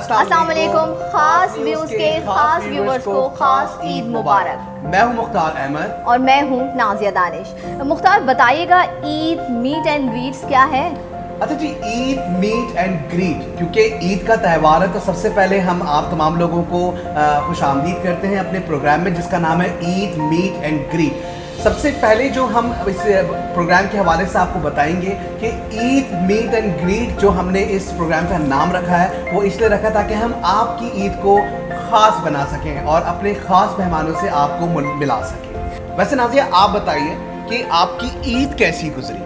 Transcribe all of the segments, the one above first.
अस्सलाम वालेकुम। खास व्यूज के खास व्यूवर्स को खास ईद मुबारक। मैं हूं मुख्तार अहमद और मैं हूं नाजिया दानिश। मुख्तार बताइएगा, ईद मीट एंड ग्रीट्स क्या है? अच्छा जी, ईद मीट एंड ग्रीट, क्योंकि ईद का त्यौहार है तो सबसे पहले हम आप तमाम लोगों को खुश आमदीद करते हैं अपने प्रोग्राम में जिसका नाम है ईद मीट एंड ग्रीट। सबसे पहले जो हम इस प्रोग्राम के हवाले से आपको बताएंगे कि ईद मीट एंड ग्रीट जो हमने इस प्रोग्राम का नाम रखा है वो इसलिए रखा ताकि हम आपकी ईद को ख़ास बना सकें और अपने ख़ास मेहमानों से आपको मिला सकें। वैसे नाज़िया, आप बताइए कि आपकी ईद कैसी गुजरी?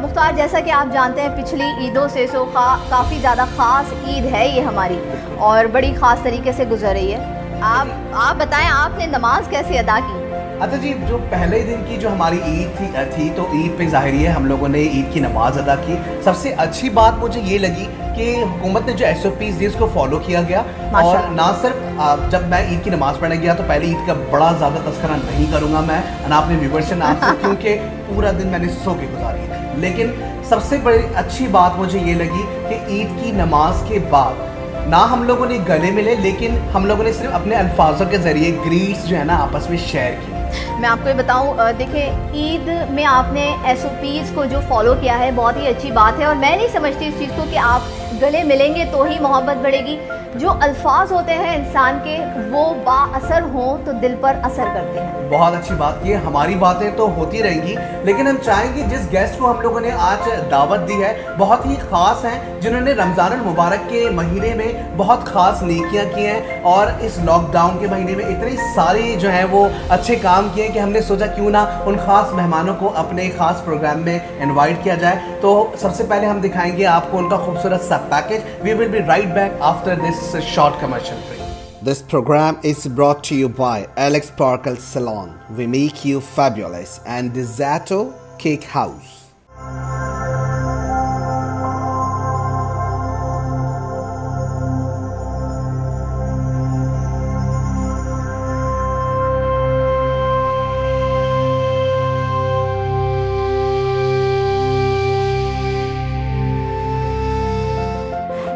मुख्तार, जैसा कि आप जानते हैं पिछली ईदों से काफ़ी ज़्यादा ख़ास ईद है ये हमारी और बड़ी ख़ास तरीके से गुजर रही है। आप बताएं, आपने नमाज कैसे अदा की? अच्छा जी, जो पहले दिन की जो हमारी ईद थी तो ईद पे ज़ाहिर है हम लोगों ने ईद की नमाज़ अदा की। सबसे अच्छी बात मुझे ये लगी कि हुकूमत ने जो SOPs दी उसको फॉलो किया गया और ना सिर्फ जब मैं ईद की नमाज़ पढ़ने गया तो पहले ईद का बड़ा ज़्यादा तस्करा नहीं करूँगा मैं अपने व्यूवर्स से नाम से क्योंकि पूरा दिन मैंने सो के गुजारी, लेकिन सबसे बड़ी अच्छी बात मुझे ये लगी कि ईद की नमाज के बाद ना हम लोगों ने गले मिले, लेकिन हम लोगों ने सिर्फ अपने अल्फाजों के ज़रिए ग्रीट्स जो है ना आपस में शेयर की। मैं आपको ये बताऊं, देखिए ईद में आपने SOPs को जो फॉलो किया है बहुत ही अच्छी बात है और मैं नहीं समझती इस चीज़ को कि आप गले मिलेंगे तो ही मोहब्बत बढ़ेगी। जो अल्फाज होते हैं इंसान के वो बाअसर हों तो दिल पर असर करते हैं। बहुत अच्छी बात की है। हमारी बातें तो होती रहेंगी, लेकिन हम चाहेंगे जिस गेस्ट को हम लोगों ने आज दावत दी है बहुत ही ख़ास हैं, जिन्होंने रमज़ान मुबारक के महीने में बहुत ख़ास नेकियां की हैं और इस लॉकडाउन के महीने में इतनी सारी जो है वो अच्छे काम किए कि हमने सोचा क्यों ना उन ख़ास मेहमानों को अपने ख़ास प्रोग्राम में इन्वाइट किया जाए। तो सबसे पहले हम दिखाएंगे आपको उनका खूबसूरत सा package. We will be right back after this short commercial break. This program is brought to you by Alex Sparkle Salon. We make you fabulous, and Dizato Cake House.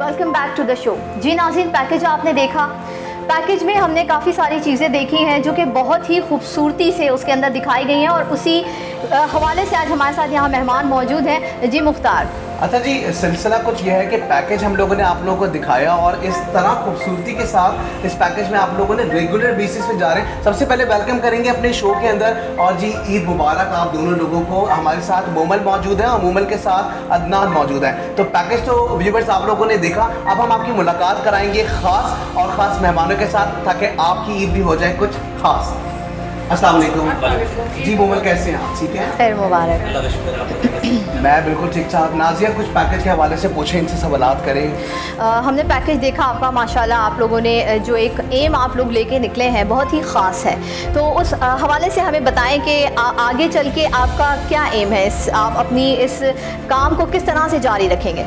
Welcome back to the show. जी नाज़रीन, package आपने देखा। Package में हमने काफ़ी सारी चीज़ें देखी हैं जो कि बहुत ही खूबसूरती से उसके अंदर दिखाई गई हैं और उसी हवाले से आज हमारे साथ यहाँ मेहमान मौजूद हैं। जी मुख्तार। अच्छा जी, सिलसिला कुछ यह है कि पैकेज हम लोगों ने आप लोगों को दिखाया और इस तरह खूबसूरती के साथ इस पैकेज में आप लोगों ने रेगुलर बेसिस पे जा रहे हैं। सबसे पहले वेलकम करेंगे अपने शो के अंदर और जी ईद मुबारक आप दोनों लोगों को। हमारे साथ मोमल मौजूद है और मोमल के साथ अदनान मौजूद है। तो पैकेज तो व्यूवर्स आप लोगों ने देखा, अब हम आपकी मुलाकात कराएंगे ख़ास और ख़ास मेहमानों के साथ ताकि आपकी ईद भी हो जाए कुछ ख़ास। अस्सलाम वालेकुम। जी मोमल, कैसे हैं आप? ठीक है, खैर मुबारक। मैं बिल्कुल ठीक ठाक। नाज़िया, कुछ पैकेज के हवाले से पूछें, इनसे सवालात करें। हमने पैकेज देखा आपका, माशाल्लाह आप लोगों ने जो एक एम आप लोग लेके निकले हैं बहुत ही ख़ास है, तो उस हवाले से हमें बताएं कि आगे चल के आपका क्या एम है, आप अपनी इस काम को किस तरह से जारी रखेंगे?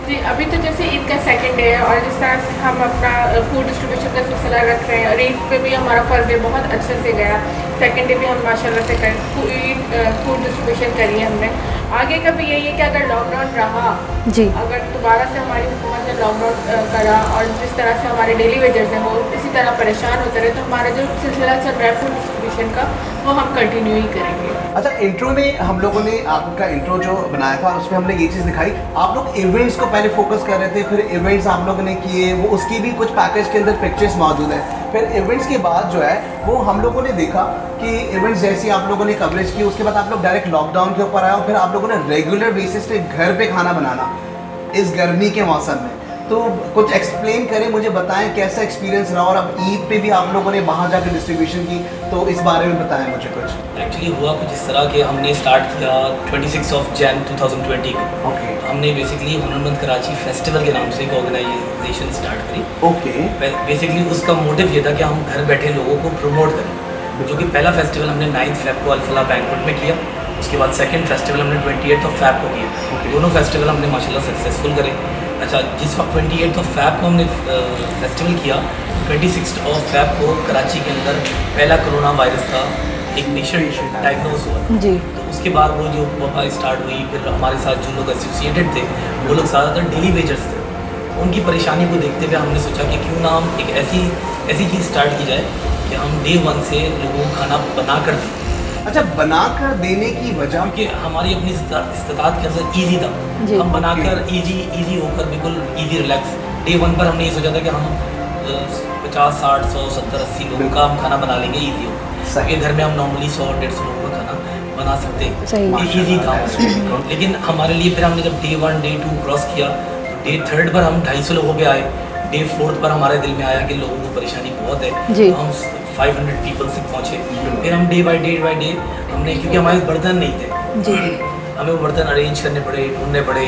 जी, अभी तो जैसे ईद का सेकंड डे है और जिस तरह से हम अपना फूड डिस्ट्रीब्यूशन का सिलसिला रख रहे हैं और ईद पे भी हमारा फर्स्ट डे बहुत अच्छे से गया, सेकंड डे भी हम माशाल्लाह से फूड डिस्ट्रीब्यूशन करी है हमने। आगे का भी यही है कि अगर लॉकडाउन रहा जी, अगर दोबारा से हमारी हुकूमत ने लॉकडाउन करा और जिस तरह से हमारे डेली वेजर्स हैं वो इसी तरह परेशान होते रहे, तो हमारा जो सिलसिला चल रहा है फूड डिस्ट्रीब्यूशन का वो हम कंटिन्यू ही करेंगे। अच्छा, इंट्रो में हम लोगों ने आपका इंट्रो जो बनाया था उसमें हमने ये चीज़ दिखाई, आप लोग इवेंट्स को पहले फोकस कर रहे थे, फिर इवेंट्स आप लोगों ने किए, वो उसकी भी कुछ पैकेज के अंदर पिक्चर्स मौजूद हैं। फिर इवेंट्स के बाद जो है वो हम लोगों ने देखा कि इवेंट्स जैसी आप लोगों ने कवरेज की, उसके बाद आप लोग डायरेक्ट लॉकडाउन के ऊपर आए और फिर आप लोगों ने रेगुलर बेसिस पे घर पे खाना बनाना इस गर्मी के मौसम में। तो कुछ एक्सप्लेन करें, मुझे बताएं कैसा एक्सपीरियंस रहा और अब ईद पे भी आप लोगों ने वहाँ जाकर डिस्ट्रीब्यूशन की, तो इस बारे में बताएं मुझे कुछ। एक्चुअली हुआ कुछ इस तरह कि हमने स्टार्ट किया 26 जनवरी 2020 को। ओके। हमने बेसिकली हुनरमंद कराची फेस्टिवल के नाम से एक ऑर्गेनाइजेशन स्टार्ट करी। ओके। बेसिकली उसका मोटिव ये था कि हम घर बैठे लोगों को प्रमोट करें, जो कि पहला फेस्टिवल हमने 9 फेब को अल-फलाह बैंक्वेट में किया, उसके बाद सेकंड फेस्टिवल हमने 28 फेब को किया। दोनों फेस्टिवल हमने माशाल्लाह सक्सेसफुल करे। अच्छा, जिस वक्त 28 फेब को हमने फेस्टिवल किया, 26 फेब को कराची के अंदर पहला कोरोना वायरस का एक पेशेंट डायग्नोज हुआ जी। तो उसके बाद वो जो वबा स्टार्ट हुई, फिर हमारे साथ जो लोग एसोसिएटेड थे वो लोग ज़्यादातर डेली वेजर्स थे, उनकी परेशानी को देखते हुए हमने सोचा कि क्यों ना हम एक ऐसी चीज़ स्टार्ट की जाए कि हम डे 1 से लोगों को खाना बना कर दें। अच्छा, बनाकर देने की वजह? क्योंकि हमारी अपनी इस्तात के अंदर ईजी था, हम बनाकर ईजी होकर बिल्कुल ईजी रिलैक्स। डे 1 पर हमने ये सोचा था कि हम 50, 60, 100, 70, 80 लोगों का हम खाना बना लेंगे ईजी हो। क्योंकि घर में हम नॉर्मली 100-150 लोगों का खाना बना सकते हैं, ईजी था। लेकिन हमारे लिए फिर हमने जब डे 1, डे 2 क्रॉस किया, तो डे 3 पर हम 250 लोगों पे आए। डे 4 पर हमारे दिल में आया कि लोगों को परेशानी बहुत है, तो हम 500 पीपल से पहुँचे। फिर हम डे बाई डे हमने, क्योंकि हमारे बर्तन नहीं थे, हमें वो बर्तन अरेंज करने पड़े, ढूंढने पड़े।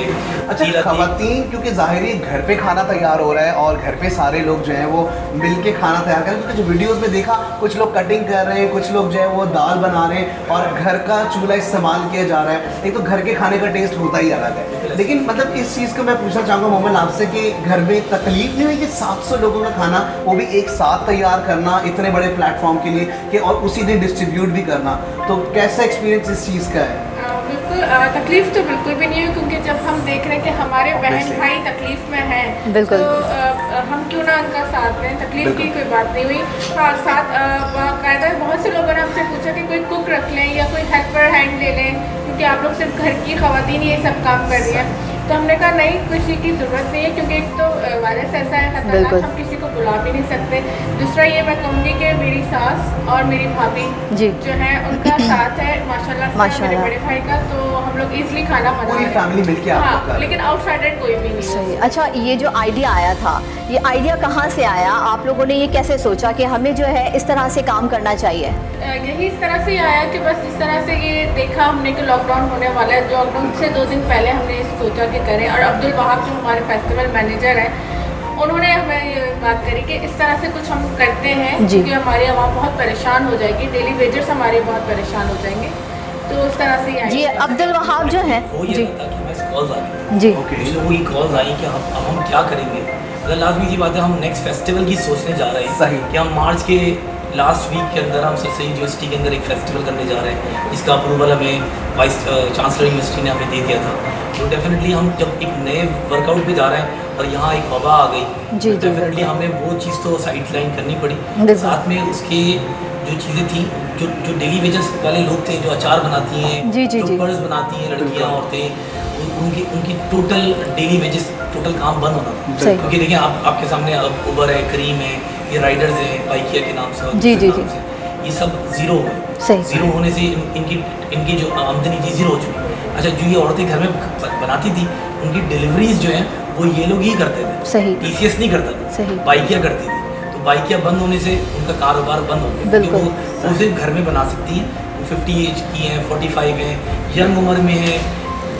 अच्छा, खवातीन क्योंकि ज़ाहिर है घर पे खाना तैयार हो रहा है और घर पे सारे लोग जो हैं वो मिल के खाना तैयार कर रहे हैं। कुछ वीडियोस में देखा कुछ लोग कटिंग कर रहे हैं, कुछ लोग जो है वो दाल बना रहे हैं और घर का चूल्हा इस्तेमाल किया जा रहा है। एक तो घर के खाने का टेस्ट होता ही अलग है, लेकिन मतलब इस चीज़ को मैं पूछना चाहूँगा मोमिन आपसे कि घर में तकलीफ नहीं हुई कि 700 लोगों का खाना वो भी एक साथ तैयार करना इतने बड़े प्लेटफॉर्म के लिए कि और उसी दिन डिस्ट्रीब्यूट भी करना, तो कैसा एक्सपीरियंस इस चीज़ का है? बिल्कुल तकलीफ तो बिल्कुल भी नहीं हुई, क्योंकि जब हम देख रहे हैं कि हमारे बहन भाई तकलीफ में हैं, तो हम क्यों ना उनका साथ दें। तकलीफ की कोई बात नहीं हुई। हाँ, साथ बाकायदा बहुत से लोगों ने हमसे पूछा कि कोई कुक रख लें या कोई हेल्पर हैंड ले लें, क्योंकि आप लोग सिर्फ घर की ख़वातीन ये सब काम कर रही हैं। तो हमने कहा नहीं, किसी की ज़रूरत नहीं है, क्योंकि एक तो वायरस ऐसा है खतरनाक, हम किसी को बुला भी नहीं सकते। दूसरा ये मैं कहूँगी कि मेरी सास और मेरी भाभी जो है उनका साथ है माशाल्लाह से, मेरे बड़े भाई का, तो हम लोग इजीली खाना बना रहे हैं, फैमिली मिलके। हाँ, लेकिन आउटसाइडर कोई भी नहीं। सही। अच्छा, ये जो आइडिया आया था, ये आइडिया कहाँ से आया? आप लोगों ने ये कैसे सोचा कि हमें जो है इस तरह से काम करना चाहिए? यही इस तरह से आया कि बस इस तरह से ये देखा हमने कि लॉकडाउन होने वाला है। लॉकडाउन से 2 दिन पहले हमने ये सोचा कि करें, और अब्दुल वहाब जो हमारे फेस्टिवल मैनेजर हैं, उन्होंने हमें ये बात करी कि इस तरह से कुछ हम करते हैं, क्योंकि हमारी आवाम बहुत परेशान हो जाएगी, डेली वेजर्स हमारे बहुत परेशान हो जाएंगे, तो उस तरह से जी। अब्दुल वहाब जो है जी लोगों की कॉल्स आई कि हम क्या करेंगे। मतलब लाजमी सी बात है, हम नेक्स्ट फेस्टिवल की सोचने जा रहे हैं। सही कि हम मार्च के लास्ट वीक के अंदर हम सरसई यूनिवर्सिटी के अंदर एक फेस्टिवल करने जा रहे हैं। इसका अप्रूवल हमें वाइस चांसलर यूनिवर्सिटी ने हमें दे दिया था। तो डेफिनेटली हम जब एक नए वर्कआउट पे जा रहे हैं और यहाँ एक वबा आ गई, तो डेफिनेटली हमें वो चीज़ तो साइड लाइन करनी पड़ी। साथ में उसके जो चीज़ें थी, जो डेली वेजेस वाले लोग थे, जो अचार बनाती हैं, जो पर्स बनाती हैं लड़कियाँ औरतें, उनकी टोटल डेली वेजेस टोटल काम बंद होना था। क्योंकि देखिए आपके सामने उबर है, करीम है, ये राइडर्स हैं बाइकिया के नाम से, ये सब ज़ीरो हो गए। ज़ीरो होने से इनकी जो आमदनी थी ज़ीरो हो चुकी। अच्छा, जो ये औरतें घर में बनाती थी, उनकी डिलीवरीज जो हैं वो ये लोग ही करते थे, TCS नहीं करता था, बाइकिया करती थी। तो बाइकिया बंद होने से उनका कारोबार बंद हो गया, क्योंकि वो सिर्फ घर में बना सकती हैं। वो 50 एज की हैं, 45 हैं, यंग उम्र में हैं,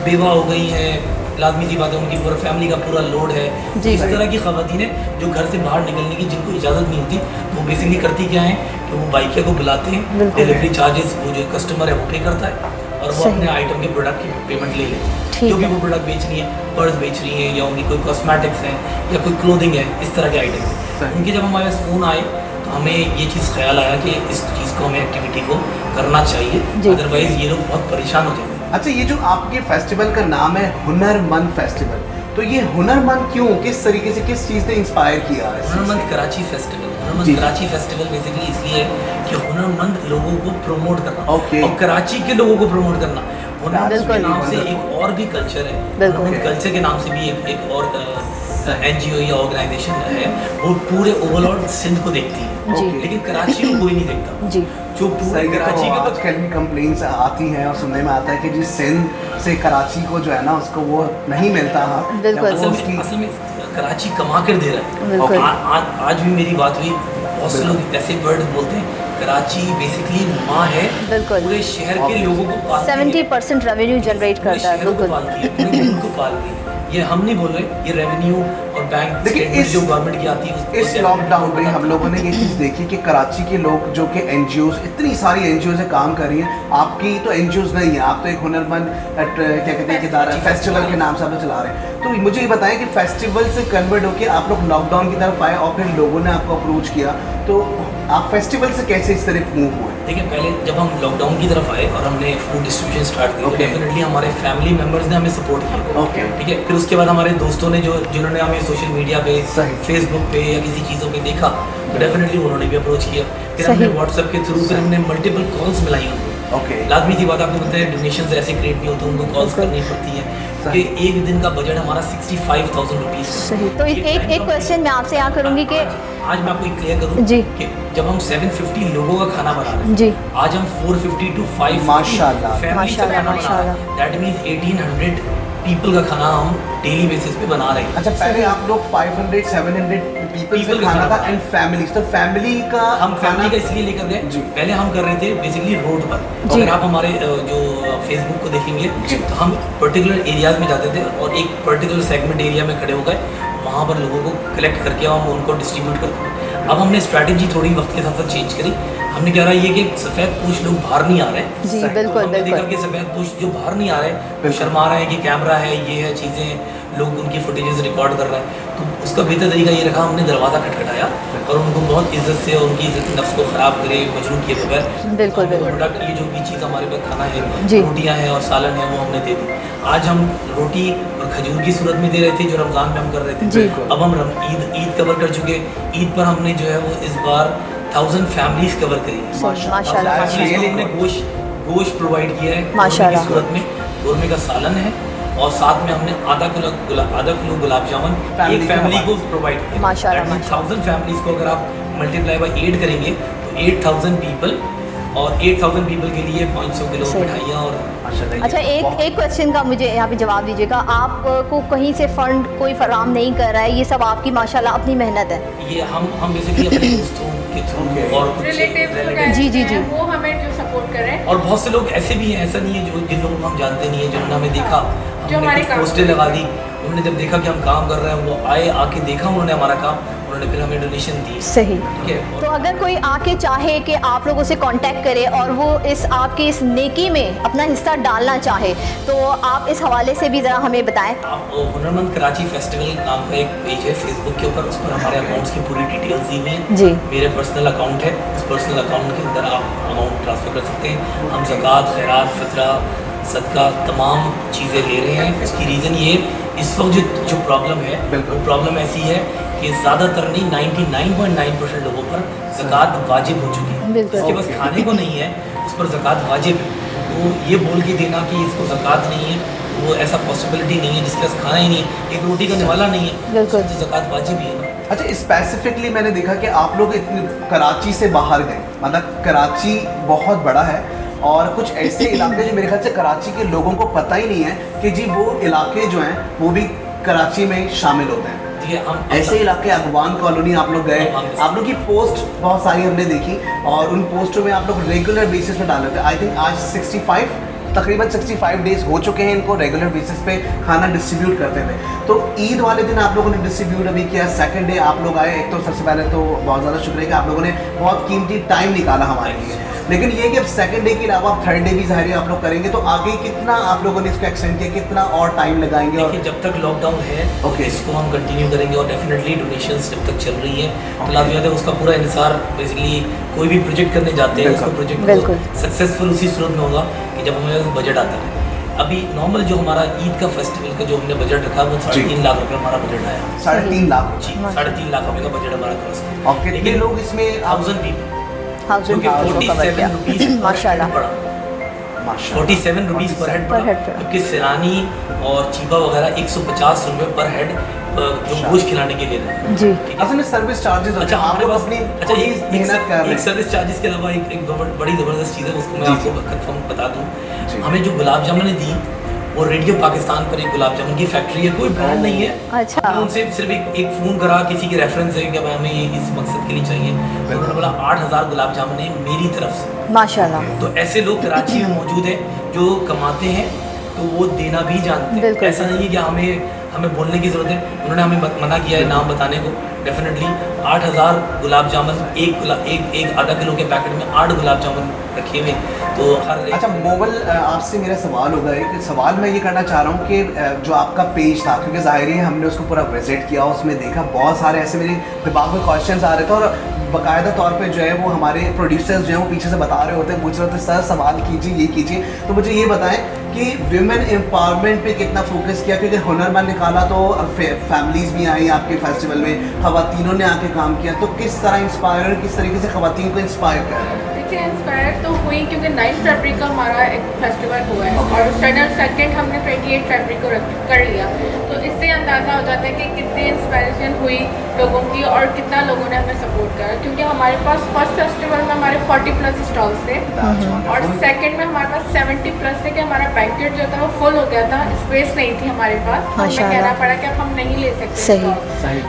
बेवा हो गई हैं, लाजमी सी बात है, उनकी पूरा फैमिली का पूरा लोड है। इस तरह की ख़वातीनें जो घर से बाहर निकलने की जिनको इजाज़त नहीं होती, तो वो बेसिकली करती क्या है कि वो बाइकिया को बुलाते हैं, डिलीवरी चार्जेस वो जो कस्टमर है वो पे करता है, और वो अपने आइटम के प्रोडक्ट की पेमेंट ले लेते हैं। जो भी वो प्रोडक्ट बेच रही है, पर्स बेच रही हैं, या उनकी कोई कॉस्मेटिक्स हैं, या कोई क्लोथिंग है, इस तरह के आइटम। उनके जब हमारे पास फ़ोन आए तो हमें ये चीज़ ख्याल आया कि इस चीज़ को हमें एक्टिविटी को करना चाहिए, अदरवाइज़ ये लोग बहुत परेशान हो जाएंगे। अच्छा, ये जो आपके फेस्टिवल का नाम है हुनरमंद फेस्टिवल, तो ये हुनरमंद क्यों, किस तरीके से, किस चीज़ ने इंस्पायर किया है? हुनरमंद कराची फेस्टिवल, हुनरमंद कराची फेस्टिवल बेसिकली इसलिए है कि हुनरमंद लोगों को प्रमोट करना, और कराची के लोगों को प्रमोट करना। हुनरमंद के नाम से एक और भी कल्चर है, हुनरमंद कल्चर के नाम से भी एक और NGO या ऑर्गेनाइजेशन है, वो पूरे ओवरऑल सिंध को देखती है, लेकिन कराची को कोई नहीं देखता। जो पूरे कराची के आजकल भी कंप्लेंट्स आती हैं और सुनने में आता है कि जिस सिंध से कराची को जो है ना उसको वो नहीं मिलता। असल में कराची कमा कर दे रहा है। आज भी मेरी बात हुई, बहुत से लोग ऐसे वर्ड बोलते हैं, कराची बेसिकली माँ है, पूरे शहर के लोगों को पालती है, 70% रेवेन्यू जनरेट करता है, बिल्कुल पूरे मुल्क को पाल रही है। ये हम नहीं बोल रहे, ये रेवेन्यू और बैंक स्टेटमेंट जो गवर्नमेंट की आती है। इस लॉकडाउन में हम लोगों ने ये चीज़ देखी कि कराची के लोग जो कि NGOs, इतनी सारी NGOs से काम कर रही हैं। आपकी तो NGOs नहीं है, आप तो एक हुनरमंद क्या कहते हैं कि फेस्टिवल के नाम से आप चला रहे हैं। तो मुझे ये बताएं कि फेस्टिवल से कन्वर्ट होकर आप लोग लॉकडाउन की तरफ आए और फिर लोगों ने आपको अप्रोच किया, तो आप फेस्टिवल से कैसे इस तरह मूव हुए? देखिए, पहले जब हम लॉकडाउन की तरफ आए और हमने फूड डिस्ट्रीब्यूशन स्टार्ट किया, डेफिनेटली हमारे फैमिली मेम्बर्स ने हमें सपोर्ट किया। ठीक है, फिर उसके बाद हमारे दोस्तों ने जिन्होंने हमें सोशल मीडिया पे, फेसबुक पे या किसी चीज़ों पे देखा, तो डेफिनेटली उन्होंने भी अप्रोच किया। फिर हमने व्हाट्सएप के थ्रू फिर हमने मल्टीपल कॉल्स मिलाई उनको। लाजमी सी बात, आपको पता है डोनेशन ऐसे क्रिएट नहीं होते, उनको कॉल्स करनी पड़ती है कि एक दिन का बजट हमारा 65,000 रुपीज़। सही। तो एक क्वेश्चन मैं आपसे यहाँ करूँगी कि आज मैं आपको क्लियर करूँ जी कि जब हम 750 लोगों का खाना बना रहे हैं जी, आज हम 450 to 550 माशाल्लाह फैमिली का खाना बना रहे हैं। दैट मीन्स 1800 पीपल का खाना हम डेली बेसिस पे बना रहे हैं। अच्छा, पहले आप लोग 500-700 पीपल का खाना था एंड फैमिली, तो फैमिली का हम फैमिली का इसलिए लेकर गए, पहले हम कर रहे थे बेसिकली रोड पर। अगर आप हमारे जो फेसबुक को देखेंगे तो हम पर्टिकुलर एरियाज में जाते थे और एक पर्टिकुलर सेगमेंट एरिया में खड़े हो गए, वहाँ पर लोगों को कलेक्ट करके हम उनको डिस्ट्रीब्यूट करते हैं। अब हमने स्ट्रैटेजी थोड़ी वक्त के साथ साथ चेंज करी। हमने क्या रहा ये कि सफ़ेद पोश लोग बाहर नहीं आ रहे हैं जी, बिल्कुल हमने देखा कि सफ़ेद पोश जो बाहर नहीं आ रहे हैं, वो शर्मा रहे हैं कि कैमरा है, ये है चीज़ें, लोग उनकी फुटेजेस रिकॉर्ड कर रहे हैं। तो उसका बेहतर तरीका ये रखा, हमने दरवाज़ा खटखटाया और उनको बहुत इज्जत से और उनकी इज्जत नफ्स को ख़राब करे मजबूर किए बगैर बिल्कुल प्रोडक्ट, ये जो भी चीज़ हमारे पास खाना है, रोटियाँ हैं और सालन है, वो हमने दे दी। आज हम रोटी और खजूर की सूरत में दे रहे थे जो रमज़ान में हम कर रहे थे। अब हम ईद कवर कर चुके। ईद पर हमने जो है वो इस बार 1000 फैमिलीज कवर करी है। माशाल्लाह। हमने गोश्त प्रोवाइड किया है माशाल्लाह की सूरत में, गोरमे का सालन है और साथ में हमने आधा किलो गुलाब जामुन एक फैमिली को प्रोवाइड किया। माशाल्लाह। 1000 फैमिलीज को अगर आप मल्टीप्लाई बाय 8 करेंगे तो 8000 पीपल, और 8000 पीपल के लिए 500 किलो मिठाइयाँ और अच्छा, एक क्वेश्चन का मुझे यहाँ पे जवाब दीजिएगा। आपको कहीं से फंड कोई फराहम नहीं कर रहा है, ये सब आपकी माशाल्लाह अपनी मेहनत है? ये हम बेसिकली अपने दोस्तों के थ्रू और रिलेटिव्स जी वो हमें जो सपोर्ट कर रहे हैं। और बहुत से लोग ऐसे भी हैं, ऐसा नहीं है जो जिन लोगों को हम जानते नहीं है, जिन्होंने हमें देखा, जो हमारे पोस्टें लगा दी, उन्होंने जब देखा कि हम काम कर रहे हैं, वो आए, आके देखा उन्होंने हमारा काम, उन्होंने फिर हमें डोनेशन दी। सही। ठीक है। तो अगर कोई आके चाहे कि आप लोगों से कांटेक्ट करे और वो आपकी इस नेकी में अपना हिस्सा डालना चाहे, तो आप इस हवाले से भी ज़रा हमें बताएं। आप हुनरमंद कराची फेस्टिवल नाम का एक पेज है फेसबुक के ऊपर, उस पर हमारे अकाउंट्स की पूरी डिटेल्स दी हुई हैं जी। मेरे पर्सनल अकाउंट है, उस पर्सनल अकाउंट के अंदर आप अमाउंट ट्रांसफ़र कर सकते हैं। हम ज़कात, खैरात, फितरा, सदका तमाम चीज़ें ले रहे हैं। उसकी रीज़न ये, इस वक्त जो प्रॉब्लम है, वो प्रॉब्लम ऐसी है कि ज़्यादातर नहीं 99.9% लोगों पर ज़कात वाजिब हो चुकी है। इसके पास खाने को नहीं है, उस पर ज़कात वाजिब है। तो ये बोल के देना कि इसको ज़कात नहीं है, वो ऐसा पॉसिबिलिटी नहीं है। जिसके पास खाना ही नहीं है, एक रोटी का निवाला नहीं है, तो ज़कात वाजिब ही है। अच्छा, स्पेसिफिकली मैंने देखा कि आप लोग इतने कराची से बाहर गए, मतलब कराची बहुत बड़ा है और कुछ ऐसे इलाके जो मेरे ख्याल से कराची के लोगों को पता ही नहीं है कि जी वो इलाके जो हैं वो भी कराची में शामिल होते हैं। ऐसे इलाके अगवान कॉलोनी आप लोग गए, आप लोग की पोस्ट बहुत सारी हमने देखी और उन पोस्टों में आप लोग रेगुलर बेसिस पे डाल रहे थे। आई थिंक आज तकरीबन 65 डेज हो चुके हैं इनको रेगुलर बेसिस पे खाना डिस्ट्रीब्यूट करते थे। तो ईद वाले दिन आप लोगों ने डिस्ट्रीब्यूट अभी किया, सेकंड डे आप लोग आए। एक तो सबसे पहले तो बहुत ज़्यादा शुक्रिया कि आप लोगों ने बहुत कीमती टाइम निकाला हमारे लिए। लेकिन ये कि अब सेकंड डे के अलावा आप थर्ड डे भी ज़ाहिर है आप लोग करेंगे, तो आगे कितना आप लोगों ने इसको एक्सटेंड किया, कितना और टाइम लगाएंगे? और जब तक लॉकडाउन है इसको हम कंटिन्यू करेंगे और डेफिनेटली डोनेशंस जब तक चल रही है तो लाजमी उसका पूरा इंसार, बेसिकली कोई भी प्रोजेक्ट करने जाते हैं उसका प्रोजेक्ट सक्सेसफुल उसी सूरत में होगा कि जब हमें बजट आता है। अभी नॉर्मल जो हमारा ईद का फेस्टिवल का जो हमने बजट रखा वो 3.5 लाख रुपए हमारा बजट आया। 3.5 लाख जी, 3.5 लाख रुपए का बजट हमारा क्रॉस किया। और कितने लोग इसमें? 1000 पीपल, जो कि 47 रुपीज़ माशाल्लाह पड़ा, 47 रुपीज़ पर हेड पड़ा। जबकि सिरानी और चीबा वगैरह 150 रुपये पर हेड जो गोश्त खिलाने के लिए रहे जी। असल में सर्विस चार्जेस। अच्छा, हमारे पास अपनी अच्छा एक सर्विस चार्जेस के अलावा एक बड़ी ज़बरदस्त चीज़ है, उसको मैं आपको कंफर्म बता दूँ। हमें जो गुलाब जामुन दी वो रेडियो पाकिस्तान पर एक गुलाब जामुन की फैक्ट्री है, कोई ब्रांड नहीं है। अच्छा। उनसे सिर्फ एक फ़ोन करा, किसी के रेफरेंस है कि हमें ये इस मकसद के लिए चाहिए, तो उन्होंने बोला 8000 गुलाब जामुन है मेरी तरफ से माशाल्लाह। तो ऐसे लोग कराची में मौजूद हैं जो कमाते हैं तो वो देना भी जानते हैं। ऐसा नहीं है कि हमें बोलने की ज़रूरत है। उन्होंने हमें मना किया है नाम बताने को। डेफिनेटली 8000 गुलाब जामुन, एक आधा किलो के पैकेट में 8 गुलाब जामुन रखे हुए, तो हर अच्छा मोगल, आपसे मेरा सवाल होगा, एक सवाल मैं ये करना चाह रहा हूँ कि जो आपका पेज था, क्योंकि ज़ाहिर है हमने उसको पूरा विजिट किया, उसमें देखा बहुत सारे ऐसे मेरे दिमाग में क्वेश्चंस आ रहे थे और बाकायदा तौर पे जो है वो हमारे प्रोड्यूसर्स जो हैं वो पीछे से बता रहे होते हैं, पूछ रहे होते सर सवाल कीजिए, ये कीजिए। तो मुझे ये बताएं कि विमेन एम्पावरमेंट पे कितना फोकस किया, क्योंकि हुनरमंद निकाला तो फैमिलीज़ भी आई आपके फेस्टिवल में, ख़वातीनों ने आके काम किया, तो किस तरह इंस्पायर, किस तरीके से ख़वातीन को इंस्पायर कर रहे हैं? देखिए इंस्पायर तो हुई क्योंकि 9 फरवरी का हमारा एक फेस्टिवल हुआ है और सेकंड हमने 28 फरवरी को कर लिया, तो इससे अंदाज़ा हो जाता है कि कितनी इंस्पायरेशन हुई लोगों की और कितना लोगों ने हमें सपोर्ट करा, क्योंकि हमारे पास फर्स्ट फेस्टिवल में हमारे 40+ स्टॉल्स थे और सेकंड में हमारे पास 70+ थे कि हमारा बैंक्वेट जो था वो फुल हो गया था, स्पेस नहीं थी हमारे पास, हमें कहना पड़ा कि अब हम नहीं ले सकते।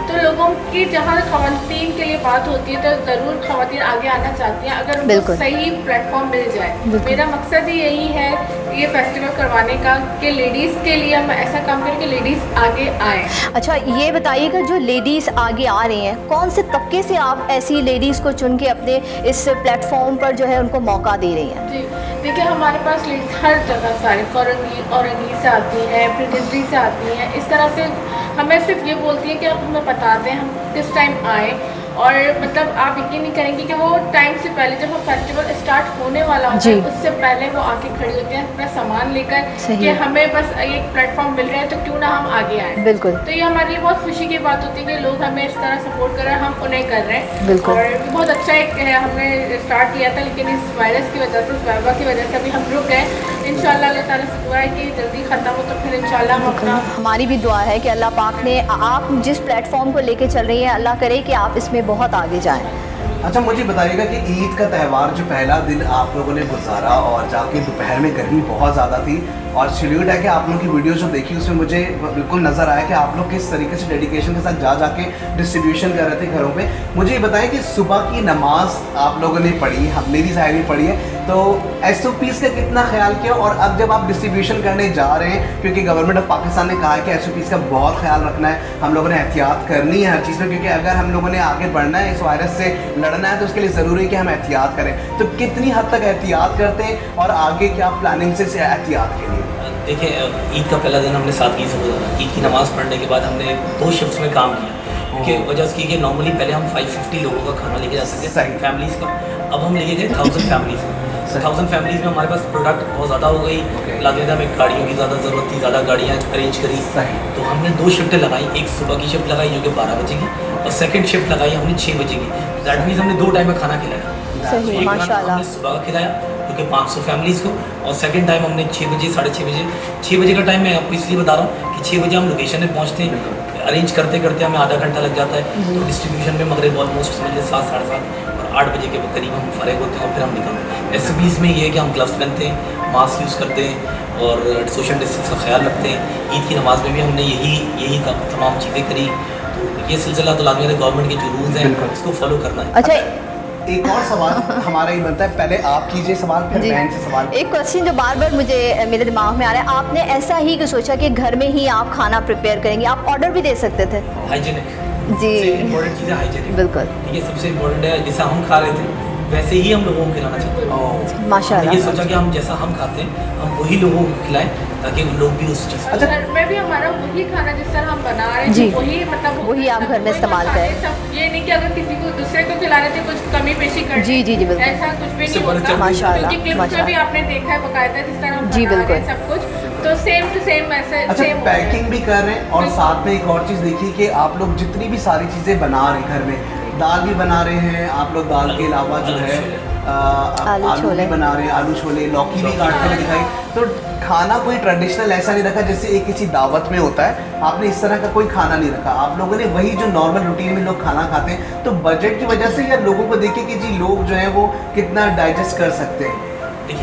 तो लोगों की जहाँ खवातीन के लिए बात होती है तो ज़रूर खवातीन आगे आना चाहती हैं अगर उनको सही प्लेटफॉर्म मिल जाए। मेरा मकसद ही यही है ये फेस्टिवल करवाने का कि लेडीज़ के लिए हम ऐसा काम करें कि लेडीज़ आगे आए। अच्छा ये बताइएगा, जो लेडीज़ आगे आ रही हैं, कौन से तबके से आप ऐसी लेडीज़ को चुन के अपने इस प्लेटफॉर्म पर जो है उनको मौका दे रही हैं? जी देखिए हमारे पास लेडीज़ हर जगह सारे औरंगी से आती हैं, प्रिंसरी से आती हैं, इस तरह से हमें सिर्फ ये बोलती हैं कि आप हमें बता दें हम किस टाइम आएँ, और मतलब आप यकीन नहीं करेंगे कि वो टाइम से पहले जब वो फेस्टिवल स्टार्ट होने वाला होता है उससे पहले वो आके खड़ी होती हैं अपना सामान लेकर कि हमें बस एक प्लेटफॉर्म मिल रहा है तो क्यों ना हम आगे आए। बिल्कुल। तो ये हमारे लिए बहुत खुशी की बात होती है कि लोग हमें इस तरह सपोर्ट कर रहे हैं, हम उन्हें कर रहे हैं। बिल्कुल। और बहुत अच्छा एक है, हमने स्टार्ट किया था लेकिन इस वायरस की वजह से, इस वायवा की वजह से अभी हम रुक गए। इंशाल्लाह अल्लाह ताला से दुआ है कि जल्दी ख़त्म हो तो फिर इंशाल्लाह हम अपना, हमारी भी दुआ है कि अल्लाह पाक ने आप जिस प्लेटफॉर्म को लेके चल रही हैं, अल्लाह करे कि आप इसमें बहुत आगे जाएं। अच्छा मुझे बताइएगा कि ईद का त्यौहार जो पहला दिन आप लोगों ने गुजारा और जाके दोपहर में गर्मी बहुत ज़्यादा थी और सैल्यूट है कि आप लोगों की वीडियो जो देखी उसमें मुझे बिल्कुल नज़र आया कि आप लोग किस तरीके से डेडिकेशन के साथ जाके डिस्ट्रीब्यूशन कर रहे थे घरों पे। मुझे ये बताएं कि सुबह की नमाज आप लोगों ने पढ़ी, हमने भी ज़ाहिर पढ़ी है, तो SOPs का कितना ख्याल किया और अब जब आप डिस्ट्रीब्यूशन करने जा रहे हैं, क्योंकि गवर्नमेंट ऑफ पाकिस्तान ने कहा है कि SOPs का बहुत ख्याल रखना है, हम लोगों ने एहतियात करनी है हर चीज़ में, क्योंकि अगर हम लोगों ने आगे बढ़ना है, इस वायरस से लड़ना है, तो उसके लिए ज़रूरी है कि हम एहतियात करें। तो कितनी हद तक एहतियात करते हैं और आगे क्या प्लानिंग से एहतियात के लिए? देखिए ईद का पहला दिन हमने सादगी से गुजारा। ईद की नमाज़ पढ़ने के बाद हमने 2 शिफ्ट्स में काम किया, क्योंकि वजह इसकी कि नॉर्मली पहले हम 550 लोगों का खाना लेके जा सकते थे फैमिलीज़ का, अब हम लेके गए 1000 फैमिलीज़ में। 1000 फैमिलीज़ में हमारे पास प्रोडक्ट बहुत ज़्यादा हो गई, लगे हमें गाड़ियों की ज़्यादा ज़रूरत थी, ज़्यादा गाड़ियाँ अरेंज करी, तो हमने 2 शिफ्टें लगाई। एक सुबह की शिफ्ट लगाई जो कि 12 बजे की और सेकेंड शिफ्ट लगाई हमने 6 बजे की। दैट मीन्स हमने 2 टाइम में खाना खिलाया। सही, माशाल्लाह। हमने सुबह का खिलाया क्योंकि 500 फैमिलीज़ को, और सेकंड टाइम हमने 6 बजे 6:30 बजे, 6 बजे का टाइम मैं आपको इसलिए बता रहा हूँ कि 6 बजे हम लोकेशन में पहुँचते हैं, अरेंज करते करते हमें आधा घंटा लग जाता है, तो डिस्ट्रीब्यूशन में मगरिब ऑलमोस्ट समझिए 7 साढ़े 7 और 8 बजे के करीब हम फारिग होते हैं और फिर हम निकलते हैं। SOPs में ये है कि हम ग्लव्स पहनते हैं, मास्क यूज़ करते हैं और सोशल डिस्टेंस का ख्याल रखते हैं। ईद की नमाज में भी हमने यही तमाम चीज़ें करी, तो ये सिलसिला तो लाजमी है, गवर्नमेंट के जो रूल्स हैं उसको फॉलो करना है। अच्छा एक और सवाल हमारा ही बनता है, पहले आप कीजिए सवाल फिर बहन से सवाल। एक क्वेश्चन जो बार बार मुझे मेरे दिमाग में आ रहा है, आपने ऐसा ही कि सोचा कि घर में ही आप खाना प्रिपेयर करेंगे, आप ऑर्डर भी दे सकते थे? हाइजीनिक जी, इम्पोर्टेंट चीज़ है हाइजीनिक। बिल्कुल, ये सबसे इम्पोर्टेंट है। जैसा हम खा रहे थे वैसे ही हम लोगों को खिलाना चाहते हैं। माशाल्लाह। ये सोचा कि हम जैसा हम खाते हैं हम वही लोगों को खिलाएं ताकि लोग भी उस चीज़। अच्छा घर में भी हमारा वही खाना जिस तरह हम बना रहे जी, हैं वही मतलब वही आप घर में इस्तेमाल करें। ये नहीं कि अगर किसी को दूसरे को खिला रहे थे कुछ कमी पेशी कर जी जी जी बिल्कुल, ऐसा कुछ भी नहीं होता। माशाल्लाह, क्योंकि क्लिप्स में भी आपने देखा है बकायदा जिस तरह हम जी बना रहे बिल्कुल हैं सब कुछ, तो सेम टू सेम ऐसे अच्छा पैकिंग भी कर रहे हैं और साथ में एक और चीज़ देखिए कि आप लोग जितनी भी सारी चीज़ें बना रहे हैं घर में, दाल भी बना रहे हैं आप लोग, दाल के अलावा जो है आलू भी बना रहे हैं, आलू छोले, लौकी भी काटते हुए दिखाई। तो खाना कोई ट्रेडिशनल ऐसा नहीं रखा जैसे एक किसी दावत में होता है, आपने इस तरह का कोई खाना नहीं रखा, आप लोगों ने वही जो नॉर्मल रूटीन में लोग खाना खाते हैं। तो बजट की वजह से या लोगों को देखिए कि जी लोग जो है वो कितना डाइजेस्ट कर सकते हैं,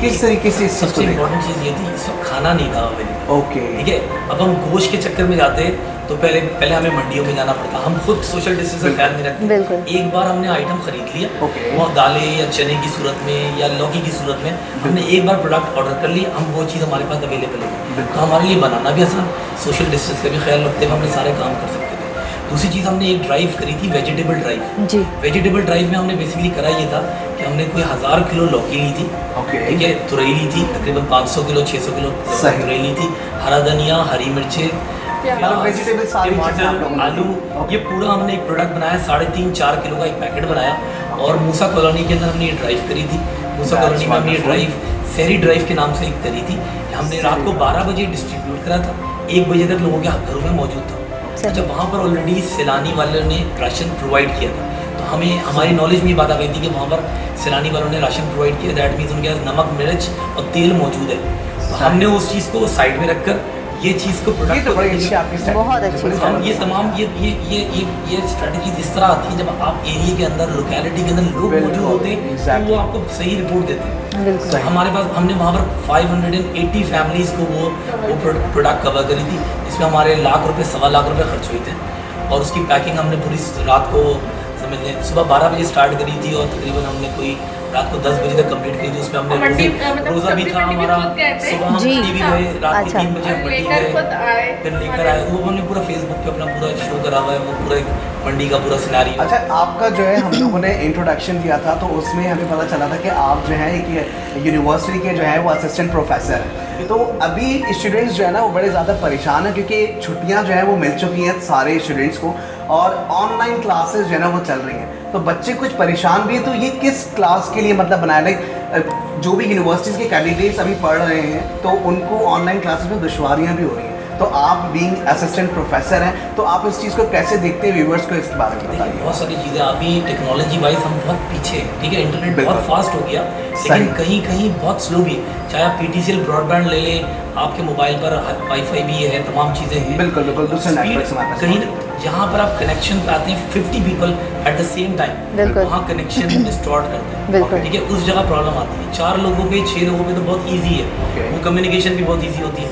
किस तरीके से सबसे इम्पोर्टेंट चीज़ ये थी सब खाना नहीं था अवेलेबल। ओके ठीक है, अब हम गोश्त के चक्कर में जाते तो पहले हमें मंडियों में जाना पड़ता, हम खुद सोशल डिस्टेंस का ख्याल नहीं रखते। बिल्कुल। एक बार हमने आइटम खरीद लिया, वो दालें या चने की सूरत में या लौकी की सूरत में हमने एक बार प्रोडक्ट ऑर्डर कर लिया, हम वो चीज़ हमारे पास अवेलेबल है, तो हमारे लिए बनाना भी आसान, सोशल डिस्टेंस का भी ख्याल रखते हुए हमने सारे काम कर सकते थे। दूसरी चीज़ हमने एक ड्राइव करी थी वेजिटेबल ड्राइव जी। वेजिटेबल ड्राइव में हमने बेसिकली करा ये था कि हमने कोई 1000 किलो लौकी ली थी, ठीक है, तुरई ली थी तकरीबन 500 किलो 600 किलो तुरई ली थी, हरा धनिया, हरी मिर्चें, आलू, ये पूरा हमने एक प्रोडक्ट बनाया, 3.5-4 किलो का एक पैकेट बनाया और मूसा कॉलोनी के अंदर हमने ये ड्राइव करी थी। मूसा कॉलोनी में हमने ये ड्राइव सहरी ड्राइव के नाम से एक करी थी। हमने रात को 12 बजे डिस्ट्रीब्यूट करा था, 1 बजे तक लोगों के घरों में मौजूद था। अच्छा, वहाँ पर ऑलरेडी सैलानी वालों ने राशन प्रोवाइड किया था, तो हमें हमारी नॉलेज में ये बात आ गई थी कि वहाँ पर सैलानी वालों ने राशन प्रोवाइड किया, दैट मीन्स उनके पास नमक, मिर्च और तेल मौजूद है। तो हमने उस चीज़ को साइड में रखकर ये चीज़ को प्रोडक्ट बहुत अच्छी हम ये तमाम ये स्ट्रेटजीज इस तरह आती है जब आप एरिया के अंदर, लोकेलिटी के अंदर लोग मौजूद होते हैं तो वो आपको सही रिपोर्ट देते हैं। तो हमारे पास हमने वहाँ पर 580 फैमिलीज़ को वो प्रोडक्ट कवर करी थी, जिसमें हमारे लाख रुपये 1.25 लाख रुपये खर्च हुए थे और उसकी पैकिंग हमने पूरी रात को समझ लें सुबह 12 बजे स्टार्ट करी थी और तकरीबन हमने कोई रात को 10 बजे तक कंप्लीट की थी। उसमें हमने रोज़ा भी था हमारा, सुबह हम मंडी भी गए, रात के 3 बजे हम मंडी गए, फिर लेकर आए। वो हमने पूरा फेसबुक पे अपना पूरा शो करा हुआ है, वो पूरा एक मंडी का पूरा सिनेरियो। अच्छा, आपका जो है हम लोगों ने इंट्रोडक्शन दिया था तो उसमें हमें पता चला था कि आप जो है एक यूनिवर्सिटी के जो है वो असिस्टेंट प्रोफेसर हैं। तो अभी स्टूडेंट्स जो है ना वो बड़े ज़्यादा परेशान हैं क्योंकि छुट्टियाँ जो है वो मिल चुकी हैं सारे स्टूडेंट्स को और ऑनलाइन क्लासेस जो है ना वो चल रही हैं, तो बच्चे कुछ परेशान भी हैं। तो ये किस क्लास के लिए मतलब बनाया, लाइक जो भी यूनिवर्सिटीज़ के कैंडिडेट्स अभी पढ़ रहे हैं तो उनको ऑनलाइन क्लासेस में दुश्वारियाँ भी हो रही हैं, तो आप बीइंग असिस्टेंट प्रोफेसर हैं तो आप इस चीज़ को कैसे देखते हैं, व्यूअर्स को इस बारे में बताइए। बहुत सारी चीज़ें अभी टेक्नोलॉजी वाइज हम बहुत पीछे हैं, ठीक है, इंटरनेट बहुत फास्ट हो गया लेकिन कहीं कहीं बहुत स्लो भी है। चाहे आप PTCL ब्रॉडबैंड ले लें, आपके मोबाइल पर वाईफाई भी है, तमाम चीज़ें हैं, बिल्कुल बिल्कुल दूसरे नेटवर्क कहीं जहाँ पर आप कनेक्शन पे आते हैं 50 people at the same time, वहाँ कनेक्शन डिस्टॉर्ट करते हैं, ठीक है, उस जगह प्रॉब्लम आती है। 4 लोगों पे 6 लोगों पे तो बहुत इजी है, वो कम्युनिकेशन भी बहुत इजी होती है।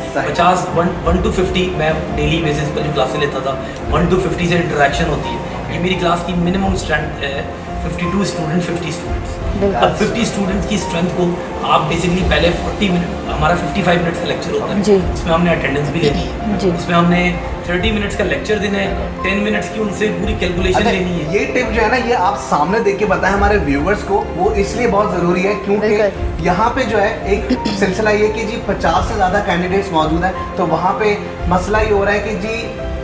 1 to 50 मैं डेली बेसिस पर जो क्लासेस लेता था 1 to 50 से इंटरेक्शन होती है। ये मेरी क्लास की मिनिमम स्ट्रेंथ है 52 स्टूडेंट 50 स्टूडेंट्स। अब 50 स्टूडेंट्स की स्ट्रेंथ को आप बेसिकली पहले 40 मिनट, हमारा 55 मिनट्स का लेक्चर होता है, इसमें हमने अटेंडेंस भी लेनी है, इसमें हमने 30 मिनट्स का लेक्चर देना है, 10 मिनट्स की उनसे पूरी कैलकुलेशन लेनी है। ये टिप जो है ना ये आप सामने देख के बताएं हमारे व्यूवर्स को, वो इसलिए बहुत ज़रूरी है क्योंकि यहाँ पे जो है एक सिलसिला ये कि जी 50 से ज़्यादा कैंडिडेट्स मौजूद हैं, तो वहाँ पे मसला ये हो रहा है कि जी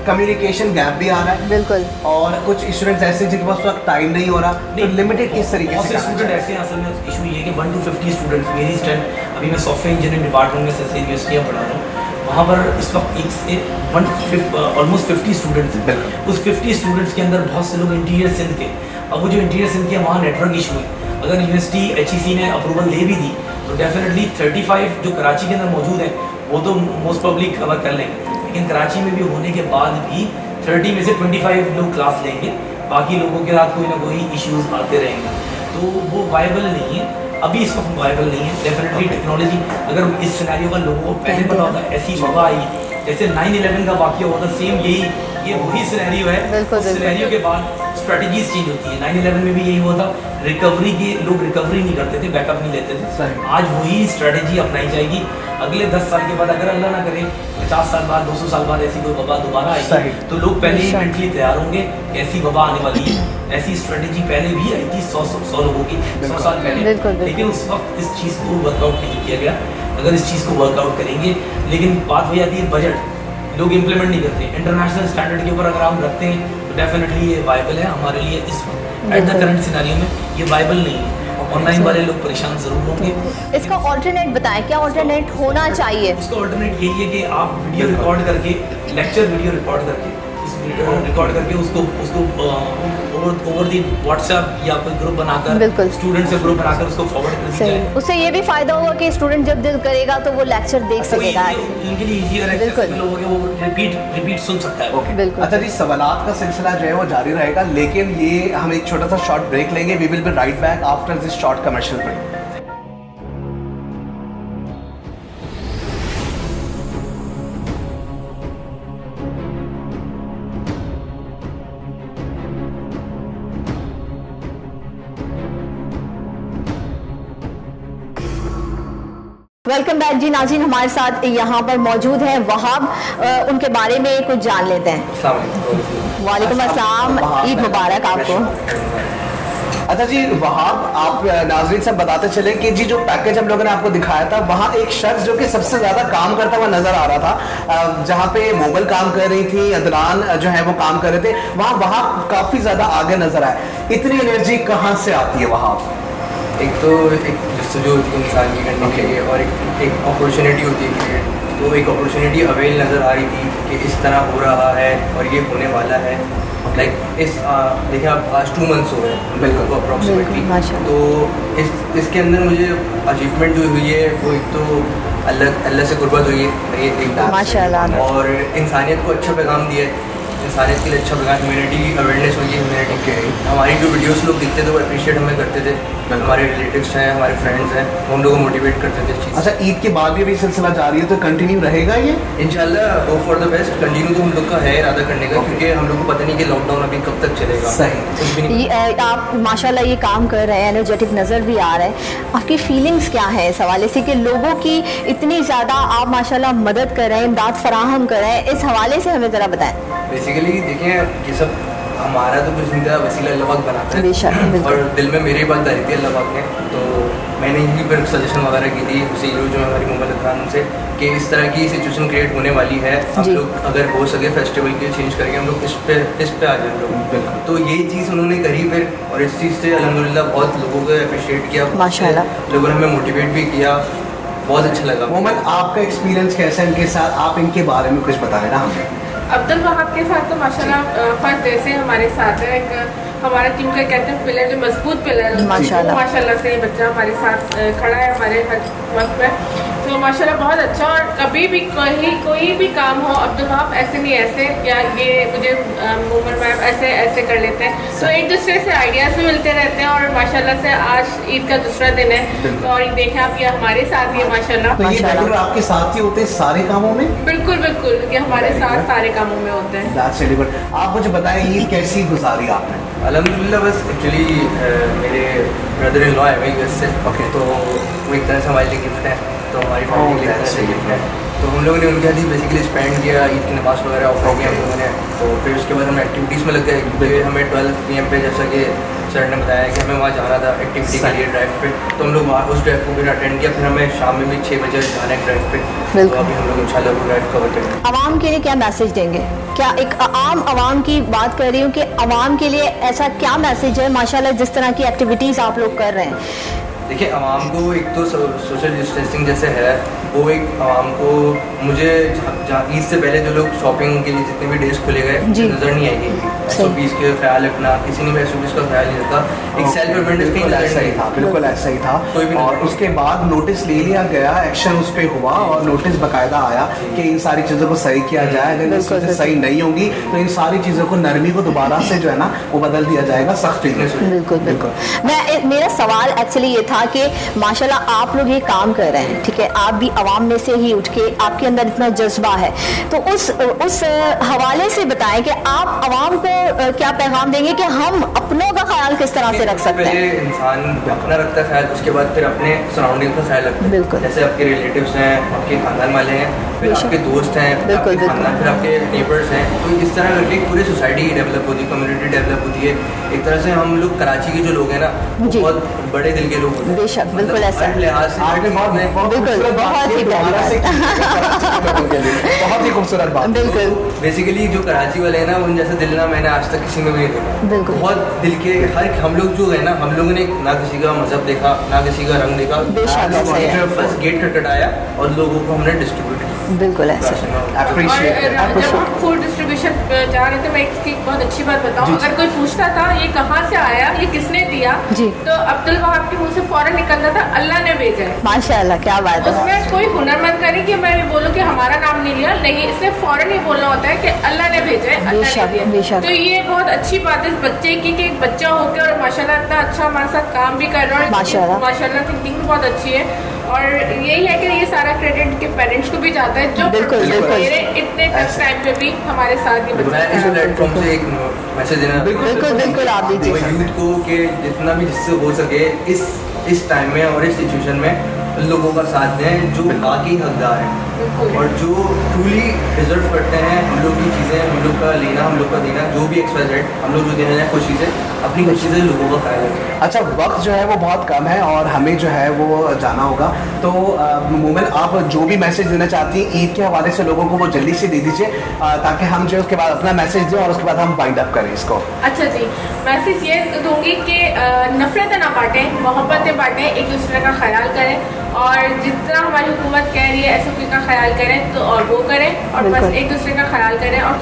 कम्युनिकेशन गैप भी आ रहा है, बिल्कुल, और कुछ स्टूडेंट्स ऐसे जिनके पास वक्त टाइम नहीं हो रहा, तो लिमिटेड किस तरीके से स्टूडेंट ऐसे हैं। असल में इशू ये है कि 1 to 50 स्टूडेंट्स, मेरी स्ट्रेंथ अभी मैं सॉफ्टवेयर इंजीनियरिंग डिपार्टमेंट में से यूनिवर्सिटियाँ पढ़ा रहा हूँ, वहाँ पर इस वक्त ऑलमोस्ट 50 स्टूडेंट्स हैं। उस 50 स्टूडेंट्स के अंदर बहुत से लोग इंटीरियर सिंध के, अब वो जो इंटीरियर सिंध के वहाँ नेटवर्क इशू है, अगर यूनिवर्सिटी HEC ने अप्रूवल दे भी दी तो डेफिनेटली 35 जो कराची के अंदर मौजूद है वो तो मोस्ट प्रॉब्ली कवर कर लेंगे, लेकिन कराची में भी होने के बाद भी 30 में से 25 लोग क्लास लेंगे, बाकी लोगों के साथ कोई ना कोई इश्यूज आते रहेंगे, तो वो वायबल नहीं है, अभी इस वक्त वायबल नहीं है। डेफिनेटली टेक्नोलॉजी, अगर इस सिनेरियो का लोगों को पहले पता होता, ऐसी वबा आई जैसे 9/11 का वाक़या हुआ था, सेम ये वही सिनेरियो है, उस सिनेरियो के बाद स्ट्रेटजीज चेंज होती है। 9/11 में भी यही हुआ था, रिकवरी के लोग रिकवरी नहीं करते थे, बैकअप नहीं लेते थे, आज वही स्ट्रेटजी अपनाई जाएगी। अगले 10 साल के बाद अगर अल्लाह ना करे 50 साल बाद 200 साल बाद ऐसी कोई वबा दोबारा आएगी तो लोग पहले ही मेंटली तैयार होंगे कि ऐसी वबा आने वाली है। ऐसी स्ट्रेटजी पहले भी आई थी 100 लोगों की 100 साल पहले, लेकिन उस वक्त इस चीज़ को वर्कआउट नहीं किया गया। अगर इस चीज़ को वर्कआउट करेंगे, लेकिन बात वही आती है बजट लोग इम्प्लीमेंट नहीं करते। इंटरनेशनल स्टैंडर्ड के ऊपर अगर हम रखते हैं तो डेफिनेटली ये वायबल है हमारे लिए, इस वक्त एट द करंट सिनेरियो में ये वायबल नहीं है। ऑनलाइन वाले लोग परेशान जरूर होंगे। इसका ऑल्टरनेट बताएं, क्या ऑल्टरनेट होना चाहिए? इसका ऑल्टरनेट यही है कि आप वीडियो रिकॉर्ड करके, लेक्चर वीडियो रिकॉर्ड करके, रिकॉर्ड करके उसको ओवर दी व्हाट्सएप या कोई ग्रुप बनाकर, स्टूडेंट से ग्रुप बनाकर उसको फॉरवर्ड कर दिया जाए। उससे ये भी फायदा होगा कि स्टूडेंट जब दिल करेगा तो वो लेक्चर देख सकेगा, उनके लिए इजीियर एक्सेसिबल होगा, वो रिपीट सुन सकता है। बिल्कुल। अच्छा जी, सवालात का सिलसिला जो है वो जारी रहेगा, लेकिन ये हम एक छोटा सा शॉर्ट ब्रेक लेंगे। We will be right back after this short commercial break. Welcome back जी नाज़रीन, हमारे साथ यहाँ पर मौजूद हैं वहाब, उनके बारे में कुछ जान लेते हैं। वालेकुम अस्सलाम, ईद मुबारक आपको। अच्छा जी वहाब, आप नाज़रीन से बताते चले कि जी जो पैकेज हम लोगों ने आपको दिखाया था, वहाँ एक शख्स जो कि सबसे ज़्यादा काम करता हुआ नज़र आ रहा था, जहाँ पे मोगल काम कर रही थी, अदनान जो है वो काम कर रहे थे, वहाँ काफ़ी ज़्यादा आगे नज़र आए। इतनी एनर्जी कहाँ से आती है वहाब? एक तो एक जो होती है इंसान की करने के लिए, और एक अपॉर्चुनिटी होती है क्रिएट, तो एक अपॉर्चुनिटी अवेल नज़र आ रही थी कि इस तरह हो रहा है और ये होने वाला है। लाइक देखिए आप आज 2 मंथ्स हो गए बिल्कुल को अप्रॉक्सीमेटली, तो इसके अंदर मुझे अचीवमेंट जो हुई है वो एक तो अल्लाह से कुर्बत हुई है एक माशाल्लाह, और इंसानियत को अच्छा पैगाम दिया है, इंसानियत के लिए अच्छा पैगाम, ह्यूमैनिटी अवेयरनेस हुई है, ह्यूमैनिटी के हमारी जो वीडियोस लोग दिखते थे वो अप्रिशिएट हमें करते थे, हमारे रिलेटिव्स हैं, हमारे फ्रेंड्स हैं, वो हम लोग को मोटिवेट करते थे इस चीज़। अच्छा ईद के बाद भी अभी सिलसिला जारी है तो कंटिन्यू रहेगा ये इंशाल्लाह, go for the best. Continue तो हम लोग का है इरादा करने का, क्योंकि हम लोग को पता नहीं कि लॉकडाउन अभी कब तक चलेगा। सही। आप माशाल्लाह ये काम कर रहे हैं, एनर्जेटिक नज़र भी आ रहा है, आपकी फीलिंग्स क्या है इस हवाले से कि लोगों की इतनी ज़्यादा आप माशाल्लाह मदद कर रहे हैं, इमदाद फराहम कर रहे हैं, इस हवाले से हमें ज़रा बताएं। बेसिकली देखिए ये सब हमारा तो कुछ नहीं था, वसीला अल्लाह पाक बनाता है, और दिल में मेरी बात डाली थी अल्लाह पाक ने, तो मैंने ही फिर सजेशन वगैरह की थी उसी जो हमारी मोबाइल खान से कि इस तरह की सिचुएशन क्रिएट होने वाली है, हम लोग अगर हो सके फेस्टिवल के चेंज करके हम लोग इस पे आ जाए हम लोग, तो ये चीज़ उन्होंने करी फिर, और इस चीज़ से अल्हम्दुलिल्लाह बहुत लोगों को अप्रिशिएट किया, माशाल्लाह लोगों ने हमें मोटिवेट भी किया, बहुत अच्छा लगा। मोहम्मद आपका एक्सपीरियंस कैसा है इनके साथ, आप इनके बारे में कुछ बताएं ना हमें। अब्दुल वहाब के साथ तो माशाल्लाह फर्स्ट डे से हमारे साथ है, एक हमारा टीम का कहते हैं पिलर, जो मजबूत पिलर है माशाल्लाह से बच्चा हमारे साथ खड़ा है हमारे हर वक्त में, तो माशाल्लाह बहुत अच्छा। और कभी भी कोई भी काम हो अब्दुल वहाब ऐसे नहीं ऐसे, या ये मुझे मोमन मैम ऐसे कर लेते हैं, तो एक दूसरे से आइडियाज़ भी मिलते रहते हैं, और माशाल्लाह से आज ईद का दूसरा दिन है, तो और देखें आप ये हमारे साथ ही है माशाल्लाह। तो ये रेगुलर आपके साथ ही होते हैं सारे कामों में? बिल्कुल बिल्कुल, ये हमारे साथ सारे कामों में होते हैं। That's really good। आप मुझे बताएं ईद कैसी गुजारी आपने? अल्हम्दुलिल्लाह, बस एक्चुअली मेरे ब्रदर इन लॉ है वही यूएस से, तो वो एक तरह से हमारे लिए गिफ्ट है, तो हमारी फैमिली के लिए गिफ्ट है, तो हम लोगों ने उनके साथ ही बेसिकली स्पेंड किया, ईद की नमाज़ वगैरह ऑफर किया हम लोगों ने, तो फिर उसके बाद हम एक्टिविटीज़ में लग गए, क्योंकि हमें 12 PM पे जैसा कि सर ने बताया कि हमें वहाँ जाना था एक्टिविटी के लिए ड्राइव पे, तो हम लोग वहाँ उस ड्राइव को फिर अटेंड किया, फिर हमें शाम में भी 6 बजे जाना है ड्राइव पे, तो अभी हम लोग इंशाल्लाह वो ड्राइव कवर करेंगे। आवाम के लिए क्या मैसेज देंगे? क्या एक आम आवाम की बात कर रही हूँ कि आवाम के लिए ऐसा क्या मैसेज है माशाल्लाह जिस तरह की एक्टिविटीज़ आप लोग कर रहे हैं? देखिए आवाम को एक तो सोशल डिस्टेंसिंग जैसे है, वो एक आवाम को, मुझे ईद से पहले जो लोग शॉपिंग के लिए जितने भी डेज खुले गए नज़र नहीं आएगी, SOPs के ख्याल रखना, किसी ने भी SOPs का ख्याल नहीं रखा, एक सेल्फ अवेयरनेस कहीं ऐसा ही था, बिल्कुल ऐसा ही था, और उसके बाद नोटिस ले लिया गया, एक्शन उस पर हुआ, और नोटिस बाकायदा आया कि इन सारी चीज़ों को सही किया जाए, अगर ये चीज़ें सही नहीं होंगी तो इन सारी चीज़ों को नरमी को दोबारा से जो है ना वो बदल दिया जाएगा सख्त। बिल्कुल बिल्कुल। मेरा सवाल एक्चुअली ये था कि माशाल्लाह आप लोग ये काम कर रहे हैं, ठीक है, आप भी आवाम में से ही उठ के, आपके अंदर इतना जज्बा है, तो उस हवाले से बताएं कि आप आवाम को क्या पैगाम देंगे कि हम अपनों का ख्याल किस तरह से रख सकते हैं? इंसान अपना रखता है ख्याल, उसके बाद फिर अपने सराउंडिंग का ख्याल रखता है, बिल्कुल, जैसे आपके रिलेटिव्स हैं, आपके खानदान वाले हैं, फिर आपके दोस्त हैं, आपके खानदान, फिर आपके नेबर्स हैं, तो इस तरह करके पूरी सोसाइटी डेवलप होती है, कम्युनिटी डेवलप होती है। एक तरह से हम लोग कराची के जो लोग हैं ना बहुत बड़े दिल के लोग होते हैं, बेशक बिल्कुल ऐसा, बहुत ही खूबसूरत बात। बिल्कुल बेसिकली जो कराची वाले हैं ना, उन जैसा दिल ना मैंने आज तक किसी में भी नहीं देखा, बहुत दिल के हर हम लोग जो है ना, हम लोगों ने ना किसी का मजहब देखा, ना किसी का रंग देखा, बस गेट खटखटाया और लोगों को हमने डिस्ट्रीब्यूट किया। बिल्कुल ऐसा। जब हम फूड डिस्ट्रीब्यूशन जा रहे थे, मैं इसकी बहुत अच्छी बात बताऊं, अगर कोई पूछता था ये कहाँ से आया, ये किसने दिया, तो अब्दुल वहाब के मुंह से फौरन निकलता था अल्लाह ने भेजा है। माशाल्लाह, क्या बात है। उसमें कोई हुनरमंद का नहीं कि मैं बोलूँ कि हमारा नाम नहीं लिया, नहीं, इससे फौरन ही बोलना होता है कि अल्लाह ने भेजा है, अल्लाह ने दिया। तो ये बहुत अच्छी बात है इस बच्चे की कि एक बच्चा होकर और माशाल्लाह इतना अच्छा हमारे साथ काम भी कर रहा है, माशाल्लाह थिंकिंग भी बहुत अच्छी है, और यही है कि ये सारा क्रेडिट के पेरेंट्स को भी जाता है, जो मेरे इतने टफ टाइम पे भी हमारे साथ ही। मैं इस प्लेटफॉर्म से एक मैसेज देना बिल्कुल आप दीजिए यूथ को कि जितना भी जिससे हो सके इस टाइम में और इस सिचुएशन में लोगों का साथ दें जो बाकी हकदार हैं और जो ट्रूली डिजर्व करते हैं हम लोग की चीज़ें, हम लोग का लेना, हम लोग का देना, जो भी XYZ हम लोग जो देना है खुशी से, अपनी खुशी से लोगों का ख्याल रखें। अच्छा, वक्त जो है वो बहुत कम है और हमें जो है वो जाना होगा, तो मोमिन आप जो भी मैसेज देना चाहती हैं ईद के हवाले से लोगों को वो जल्दी से दे दीजिए ताकि हम जो उसके बाद अपना मैसेज दें और उसके बाद हम वाइंड अप करें इसको। अच्छा जी, मैसेज ये दूंगी कि नफरतें ना बांटें, मोहब्बतें बांटें, एक दूसरे का ख्याल करें और जितना हमारी हुकूमत कह रही है SOP का ख्याल करें तो और वो करें और बस एक दूसरे का ख्याल करें और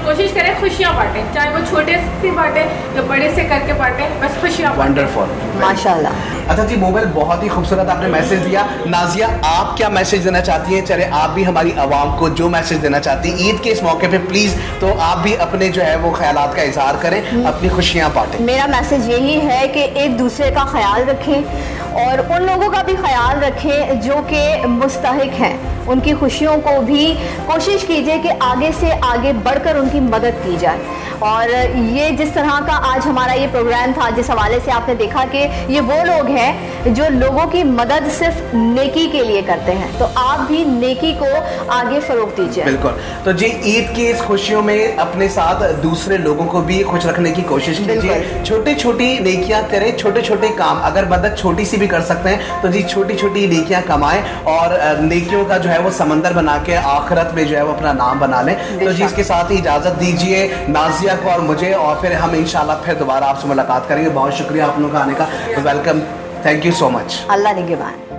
कोशिश करें खुशियाँ बांटें, चाहे वो छोटे से बांटें या बड़े से करके बांटें, बस खुशियाँ। वंडरफुल, माशाल्लाह। अच्छा जी मोमिन, बहुत ही खूबसूरत आपने मैसेज दिया। नाजिया, आप क्या मैसेज देना चाहती हैं? चले आप भी हमारी आवाम को जो मैसेज देना चाहती हैं ईद के इस मौके पे प्लीज़, तो आप भी अपने जो है वो ख्यालात का इजहार करें, अपनी खुशियाँ बांटें। मेरा मैसेज यही है कि एक दूसरे का ख्याल रखें और उन लोगों का भी ख्याल रखें जो कि मुस्तहिक हैं, उनकी खुशियों को भी कोशिश कीजिए कि आगे से आगे बढ़कर उनकी मदद की जाए। और ये जिस तरह का आज हमारा ये प्रोग्राम था, जिस हवाले से आपने देखा कि ये वो लोग हैं जो लोगों की मदद सिर्फ नेकी के लिए करते हैं, तो आप भी नेकी को आगे फरोग दीजिए। बिल्कुल। तो जी ईद की इस खुशियों में अपने साथ दूसरे लोगों को भी खुश रखने की कोशिश कीजिए, छोटी छोटी नेकियां करें, छोटे छोटे काम, अगर मदद छोटी सी भी कर सकते हैं तो जी छोटी छोटी नेकियां कमाएं और नेकियों का जो है वो समंदर बना के आखिरत में जो है वो अपना नाम बना लें। तो जी इसके साथ ही इजाज़त दीजिए नाजिया को और मुझे, और फिर हम इंशाल्लाह फिर दोबारा आपसे मुलाकात करेंगे। बहुत शुक्रिया आप लोगों का आने का, welcome, thank you so much. Allah निगहबान।